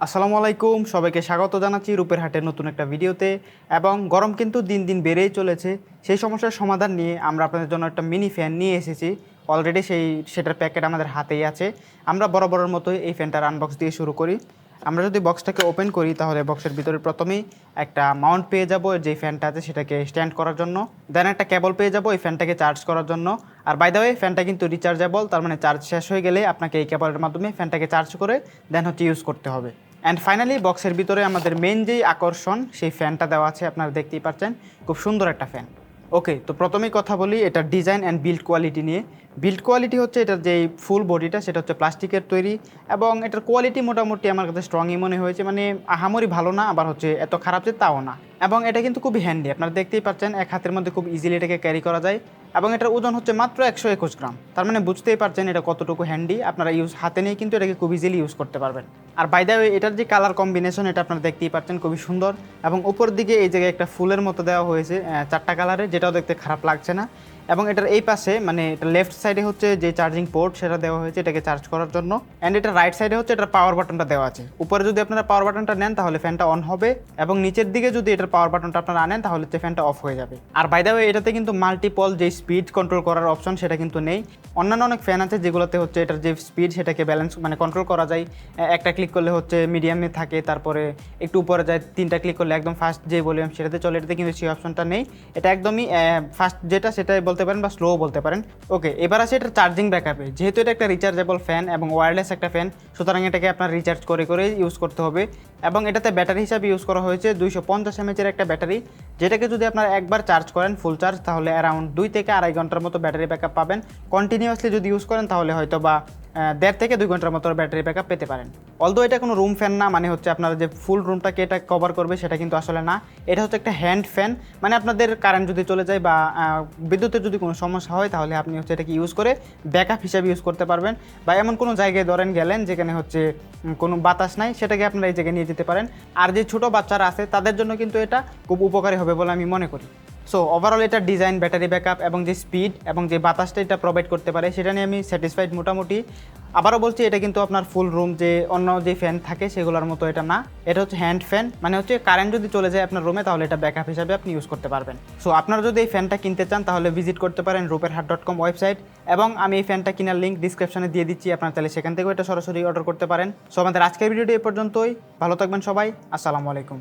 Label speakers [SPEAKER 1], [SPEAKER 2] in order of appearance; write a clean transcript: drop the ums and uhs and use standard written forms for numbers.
[SPEAKER 1] আসসালামু আলাইকুম, সবাইকে স্বাগত জানাচ্ছি রূপের হাটের নতুন একটা ভিডিওতে। এবং গরম কিন্তু দিন দিন বেড়েই চলেছে। সেই সমস্যার সমাধান নিয়ে আমরা আপনাদের জন্য একটা মিনি ফ্যান নিয়ে এসেছি। অলরেডি সেটার প্যাকেট আমাদের হাতেই আছে। আমরা বরাবরের মতোই এই ফ্যানটার আনবক্স দিয়ে শুরু করি। আমরা যদি বক্সটাকে ওপেন করি তাহলে বক্সের ভিতরে প্রথমেই একটা মাউন্ট পেয়ে যাব, যে ফ্যানটা আছে সেটাকে স্ট্যান্ড করার জন্য। দেন একটা কেবল পেয়ে যাব এই ফ্যানটাকে চার্জ করার জন্য। আর বাই দ্য ওয়ে, ফ্যানটা কিন্তু রিচার্জেবল, তার মানে চার্জ শেষ হয়ে গেলে আপনাকে এই কেবলের মাধ্যমে ফ্যানটাকে চার্জ করে দেন ইউজ করতে হবে। অ্যান্ড ফাইনালি বক্সের ভিতরে আমাদের মেন যেই আকর্ষণ, সেই ফ্যানটা দেওয়া আছে, আপনারা দেখতেই পাচ্ছেন। খুব সুন্দর একটা ফ্যান। ওকে, তো প্রথমেই কথা বলি এটার ডিজাইন অ্যান্ড বিল্ড কোয়ালিটি নিয়ে। বিল্ড কোয়ালিটি হচ্ছে এটার যেই ফুল বডিটা সেটা হচ্ছে প্লাস্টিকের তৈরি, এবং এটার কোয়ালিটি মোটামুটি আমার কাছে স্ট্রংই মনে হয়েছে। মানে আহামরি ভালো না, আবার হচ্ছে এত খারাপ যে তাও না। এবং এটা কিন্তু খুবই হ্যান্ডি, আপনারা দেখতেই পাচ্ছেন এক হাতের মধ্যে খুব ইজিলি এটাকে ক্যারি করা যায়। এবং এটার ওজন হচ্ছে মাত্র 121 গ্রাম, তার মানে বুঝতেই পারছেন এটা কতটুকু হ্যান্ডি। আপনারা হাতে নিয়ে কিন্তু এটাকে খুব ইজিলি ইউজ করতে পারবেন। আর বাই দ্য ওয়ে, এটার যে কালার কম্বিনেশন এটা আপনারা দেখতেই পাচ্ছেন, খুবই সুন্দর। এবং উপর দিকে এই জায়গায় একটা ফুলের মতো দেওয়া হয়েছে 4টা কালারে, যেটাও দেখতে খারাপ লাগছে না। এবং এটার এই পাশে মানে এটা লেফট সাইডে হচ্ছে যে চার্জিং পোর্ট সেটা দেওয়া হয়েছে এটাকে চার্জ করার জন্য। অ্যান্ড এটা রাইট সাইডে হচ্ছে এটার পাওয়ার বাটনটা দেওয়া আছে। উপরে যদি আপনারা পাওয়ার বাটনটা নেন তাহলে ফ্যানটা অন হবে, এবং নিচের দিকে যদি এটার পাওয়ার বাটনটা আপনারা আনেন তাহলে হচ্ছে ফ্যানটা অফ হয়ে যাবে। আর বাই দ্য ওয়ে, এটাতে কিন্তু মাল্টিপল যে স্পিড কন্ট্রোল করার অপশন সেটা কিন্তু নেই। অন্যান্য অনেক ফ্যান আছে যেগুলোতে হচ্ছে এটার যে স্পিড সেটাকে ব্যালেন্স মানে কন্ট্রোল করা যায়। একটা ক্লিক করলে হচ্ছে মিডিয়ামে থাকে, তারপরে একটু উপরে যায়, 3টা ক্লিক করলে একদম ফাস্ট যে ভলিউম সেটাতে চলে। এটাতে কিন্তু সেই অপশনটা নেই। এটা একদমই ফাস্ট যেটা সেটাই বলতে পারেন বা স্লো বলতে পারেন। ওকে, এবার আছে এটার চার্জিং ব্যাকআপে। যেহেতু এটা একটা রিচার্জেবল ফ্যান এবং ওয়্যারলেস একটা ফ্যান, সুতরাং এটাকে আপনার রিচার্জ করে করে ইউজ করতে হবে। এবং এটাতে ব্যাটারি হিসাবে ইউজ করা হয়েছে 250 mAh একটা ব্যাটারি, যেটাকে যদি আপনারা একবার চার্জ করেন ফুল চার্জ তাহলে অ্যারাউন্ড 2 থেকে 2.5 ঘন্টার মতো ব্যাটারি ব্যাকআপ পাবেন। কন্টিনিউয়াসলি যদি ইউজ করেন তাহলে হয়তো বা 1.5 থেকে 2 ঘন্টার মতো ব্যাটারি ব্যাকআপ পেতে পারেন। অলদো এটা কোনো রুম ফ্যান না, মানে হচ্ছে আপনারা যে ফুল রুমটাকে এটা কভার করবে সেটা কিন্তু আসলে না। এটা হচ্ছে একটা হ্যান্ড ফ্যান, মানে আপনাদের কারেন্ট যদি চলে যায় বা বিদ্যুতের যদি কোনো সমস্যা হয় তাহলে আপনি হচ্ছে এটাকে ইউজ করে ব্যাকআপ হিসাবে ইউজ করতে পারবেন। বা এমন কোনো জায়গায় ধরেন গেলেন যেখানে হচ্ছে কোনো বাতাস নাই, সেটাকে আপনারা এই জায়গায় নিয়ে যেতে পারেন। আর যে ছোটো বাচ্চারা আছে তাদের জন্য কিন্তু এটা খুব উপকারী হবে বলে আমি মনে করি। সো ওভারঅল এটা ডিজাইন, ব্যাটারি ব্যাকআপ এবং যে স্পিড এবং যে বাতাসটা এটা প্রোভাইড করতে পারে সেটা নিয়ে আমি স্যাটিসফাইড মোটামুটি। আবারও বলছি, এটা কিন্তু আপনার ফুল রুম যে অন্য যে ফ্যান থাকে সেগুলোর মতো এটা না। এটা হচ্ছে হ্যান্ড ফ্যান, মানে হচ্ছে কারেন্ট যদি চলে যায় আপনার রুমে তাহলে এটা ব্যাকআপ হিসাবে আপনি ইউজ করতে পারবেন। সো আপনারা যদি এই ফ্যানটা কিনতে চান তাহলে ভিজিট করতে পারেন ruperhat.com ওয়েবসাইট, এবং আমি এই ফ্যানটা কেনার লিঙ্ক ডিসক্রিপশনে দিয়ে দিচ্ছি, আপনারা তাহলে সেখান থেকেও এটা সরাসরি অর্ডার করতে পারেন। সো আমাদের আজকের ভিডিওটি এ পর্যন্তই। ভালো থাকবেন সবাই, আসসালামু আলাইকুম।